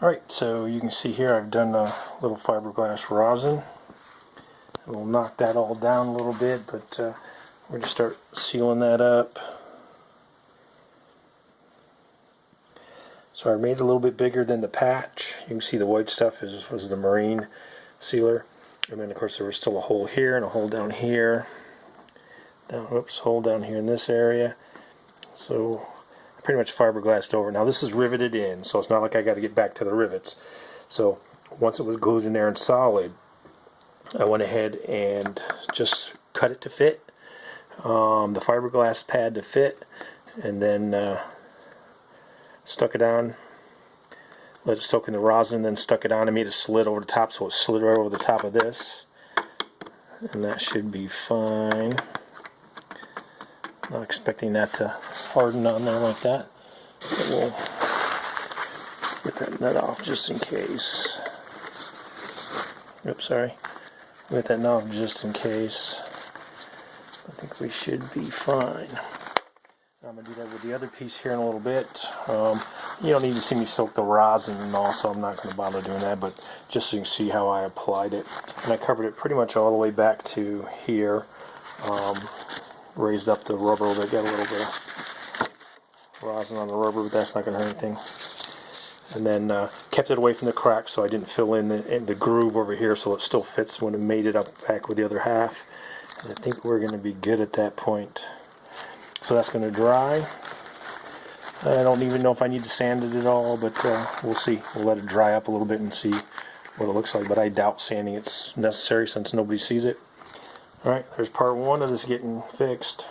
Alright, so you can see here I've done a little fiberglass rosin. We'll knock that all down a little bit, but we're going to start sealing that up. So I made it a little bit bigger than the patch. You can see the white stuff was the marine sealer. And then of course there was still a hole here and a hole down here. Hole down here in this area. So I pretty much fiberglassed over. Now this is riveted in, so it's not like I got to get back to the rivets. So once it was glued in there and solid, I went ahead and just cut it to fit, the fiberglass pad to fit, and then stuck it on, let it soak in the rosin, then stuck it on and made a slit over the top, so it slid right over the top of this, and that should be fine. Not expecting that to harden on there like that, but we'll get that nut off just in case. Oops, sorry. Get that nut off just in case. I think we should be fine. I'm going to do that with the other piece here in a little bit. You don't need to see me soak the rosin and all, so I'm not going to bother doing that, but just so you can see how I applied it. And I covered it pretty much all the way back to here. Raised up the rubber a little bit, got a little bit of rosin on the rubber, but that's not going to hurt anything. And then kept it away from the cracks so I didn't fill in the groove over here, so it still fits when it made it up back with the other half. And I think we're going to be good at that point. So that's going to dry. I don't even know if I need to sand it at all, but we'll see. We'll let it dry up a little bit and see what it looks like, but I doubt sanding it's necessary since nobody sees it. Alright, there's part one of this getting fixed.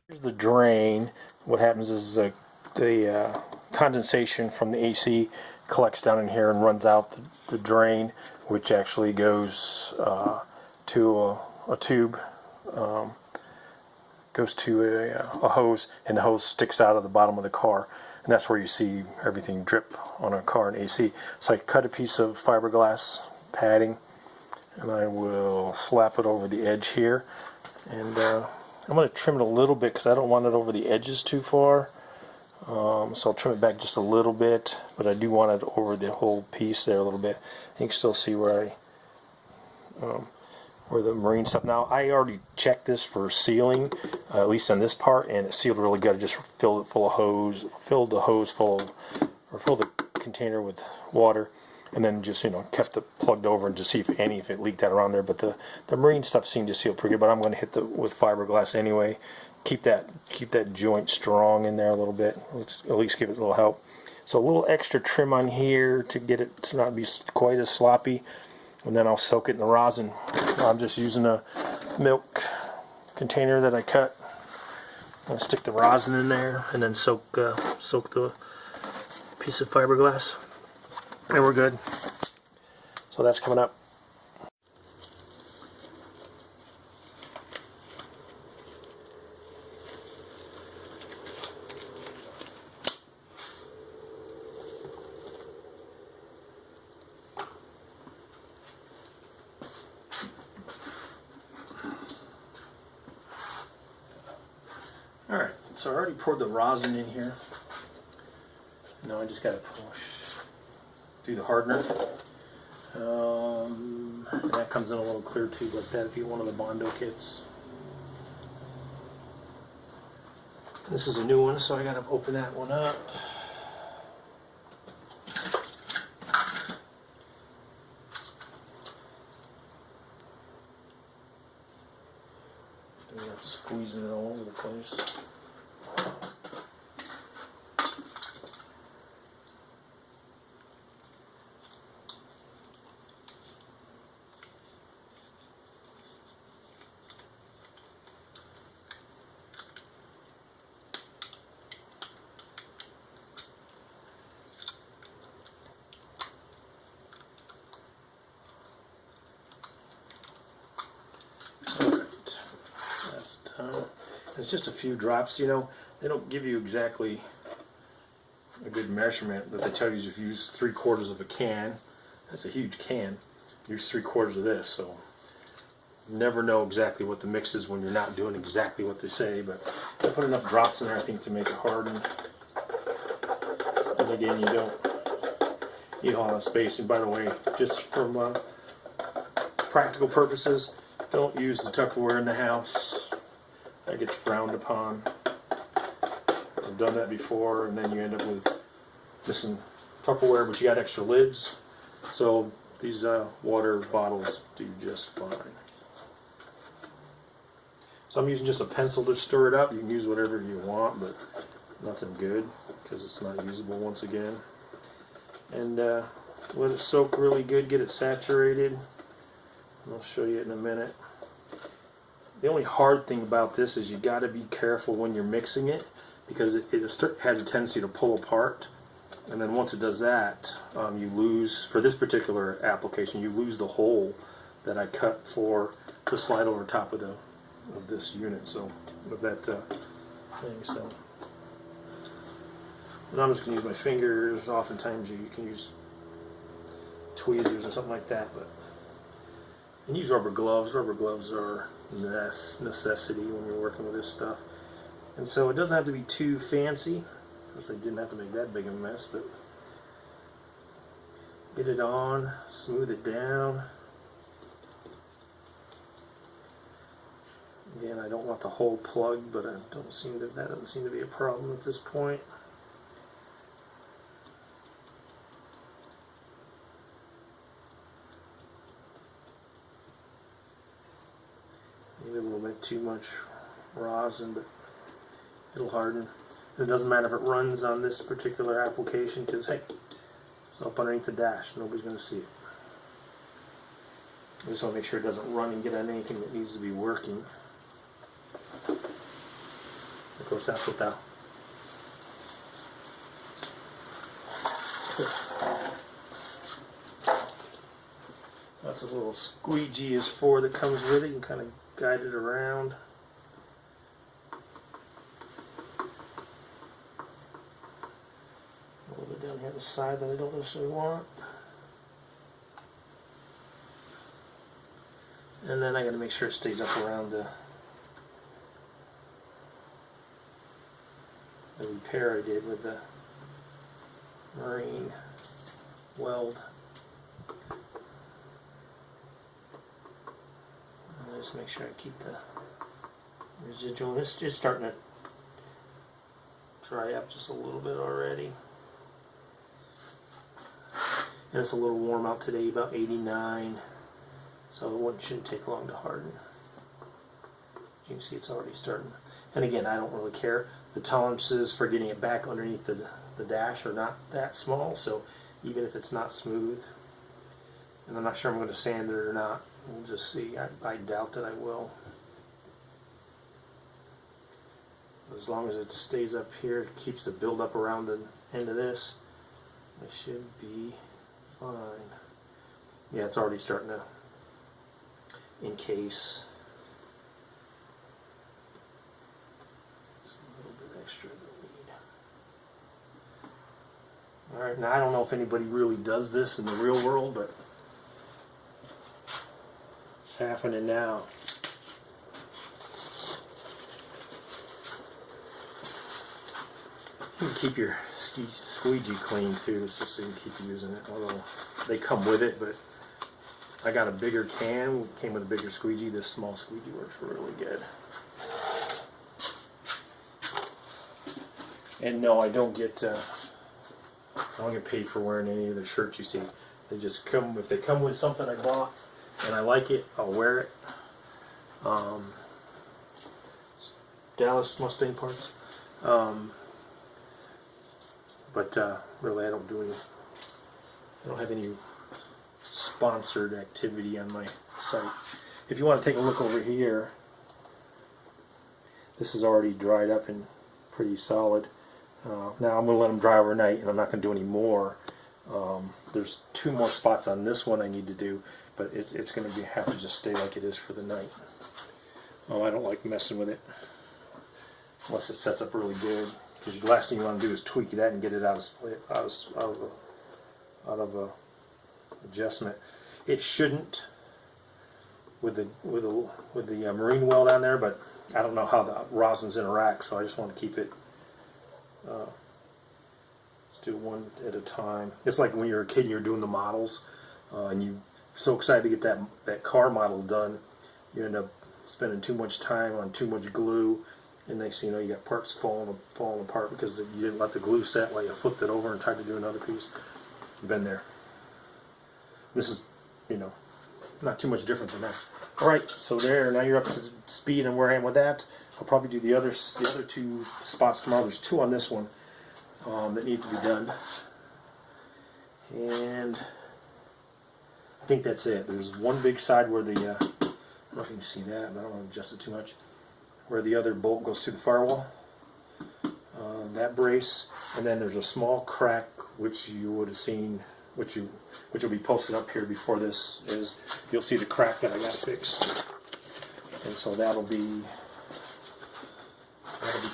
Here's the drain. What happens is the condensation from the AC collects down in here and runs out the drain, which actually goes to a tube, goes to a hose, and the hose sticks out of the bottom of the car, and that's where you see everything drip on a car in AC. So I cut a piece of fiberglass padding, and I will slap it over the edge here, and I'm going to trim it a little bit because I don't want it over the edges too far. So I'll trim it back just a little bit, but I do want it over the whole piece there a little bit. You can still see where where the marine stuff. Now I already checked this for sealing, at least on this part, and it sealed really good. I just filled it full of hose, filled the container with water, and then just kept it plugged over and just see if it leaked out around there. But the marine stuff seemed to seal pretty good. But I'm going to hit with fiberglass anyway. Keep that joint strong in there a little bit. At least give it a little help. So a little extra trim on here to get it to not be quite as sloppy, and then I'll soak it in the rosin. I'm just using a milk container that I cut. I'll stick the rosin in there and then soak the piece of fiberglass, and we're good. So that's coming up. Alright, so I already poured the rosin in here. Now I just got to do the hardener. And that comes in a little clear tube like that if you want one of the Bondo kits. This is a new one, so I got to open that one up. Squeezing it all over the place. It's just a few drops, they don't give you exactly a good measurement, but they tell you if you use 3/4 of a can, that's a huge can, use 3/4 of this, so you never know exactly what the mix is when you're not doing exactly what they say, but I put enough drops in there, I think, to make it harden. And again, you you haul out space. And by the way, just from practical purposes, don't use the Tupperware in the house. That gets frowned upon. I've done that before, and then you end up with missing Tupperware, but you got extra lids. So these water bottles do just fine. So I'm using just a pencil to stir it up. You can use whatever you want, but nothing good because it's not usable once again. And let it soak really good, get it saturated. I'll show you in a minute. The only hard thing about this is you got to be careful when you're mixing it, because it has a tendency to pull apart. And then once it does that, you lose, for this particular application, you lose the hole that I cut for to slide over top of this unit, so of that thing. So, and I'm just going to use my fingers. Oftentimes you can use tweezers or something like that, but and use rubber gloves. Rubber gloves are a necessity when you're working with this stuff. And so it doesn't have to be too fancy, because I didn't have to make that big a mess, but get it on, smooth it down. Again, I don't want the hole plugged, but that doesn't seem to be a problem at this point. Maybe a little bit too much rosin, but it'll harden. It doesn't matter if it runs on this particular application, because hey, it's up underneath the dash. Nobody's going to see it. I just want to make sure it doesn't run and get on anything that needs to be working. Of course, that's what that's a little squeegee is for that comes with it. You can kind of guide it around. A little bit down here on the side that I don't necessarily want. And then I got to make sure it stays up around the repair I did with the marine weld. And I just make sure I keep the residual. It's just starting to dry up just a little bit already. And it's a little warm out today, about 89. So it shouldn't take long to harden. You can see it's already starting. And again, I don't really care. The tolerances for getting it back underneath the dash are not that small, so even if it's not smooth, and I'm not sure I'm going to sand it or not, we'll just see. I doubt that I will. As long as it stays up here, it keeps the buildup around the end of this, I should be fine. Yeah, it's already starting to encase. Extra need. Alright, now I don't know if anybody really does this in the real world, but it's happening now. You can keep your squeegee clean too, just so you can keep using it. Although they come with it, but I got a bigger can, came with a bigger squeegee. This small squeegee works really good. And no, I don't get paid for wearing any of the shirts you see. They just come, if they come with something I bought and I like it, I'll wear it. Dallas Mustang parts. But really, I don't have any sponsored activity on my site. If you want to take a look over here, this is already dried up and pretty solid. Now I'm going to let them dry overnight, and I'm not going to do any more. There's 2 more spots on this one I need to do, but it's going to have to just stay like it is for the night. I don't like messing with it unless it sets up really good, because the last thing you want to do is tweak that and get it out of adjustment. It shouldn't with the marine weld on there, but I don't know how the rosins interact, so I just want to keep it Let's do one at a time. It's like when you're a kid and you're doing the models, and you're so excited to get that car model done, you end up spending too much time on too much glue, and next thing you know, you got parts falling apart because you didn't let the glue set while you flipped it over and tried to do another piece. Been there. This is, you know, not too much different than that. All right, so there. Now you're up to speed and where I am with that. I'll probably do the other two spots tomorrow. There's two on this one that need to be done, and I think that's it. There's one big side where the I don't know if you can see that, but I don't want to adjust it too much. Where the other bolt goes through the firewall, that brace, and then there's a small crack which you would have seen, which will be posted up here before this is. You'll see the crack that I got fixed, and so that'll be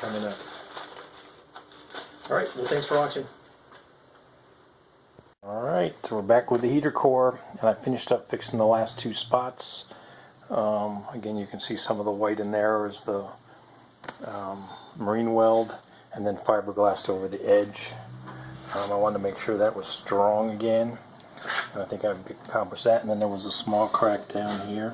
coming up. All right. Well, thanks for watching. All right, so we're back with the heater core, and I finished up fixing the last two spots. Again, you can see some of the white in there is the marine weld, and then fiberglassed over the edge. I wanted to make sure that was strong again, and I think I've accomplished that. And then there was a small crack down here,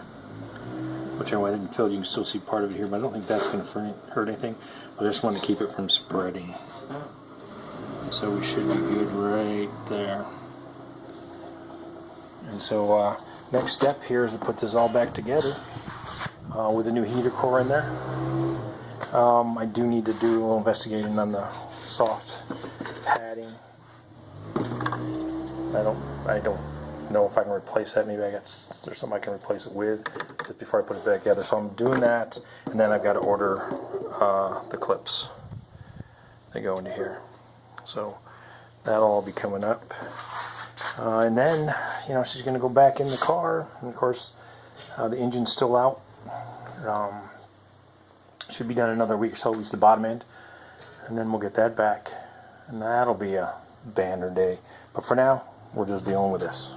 which I didn't fill. You can still see part of it here, but I don't think that's going to hurt anything. But I just want to keep it from spreading. So we should be good right there. And so next step here is to put this all back together with a new heater core in there. I do need to do a little investigating on the soft padding. I don't know if I can replace that. Maybe there's something I can replace it with just before I put it back together. So I'm doing that, and then I've got to order the clips. They go into here. So that'll all be coming up. And then, you know, she's going to go back in the car. And of course, the engine's still out. Should be done another week or so, at least the bottom end. And then we'll get that back. And that'll be a banner day. But for now, we're just dealing with this.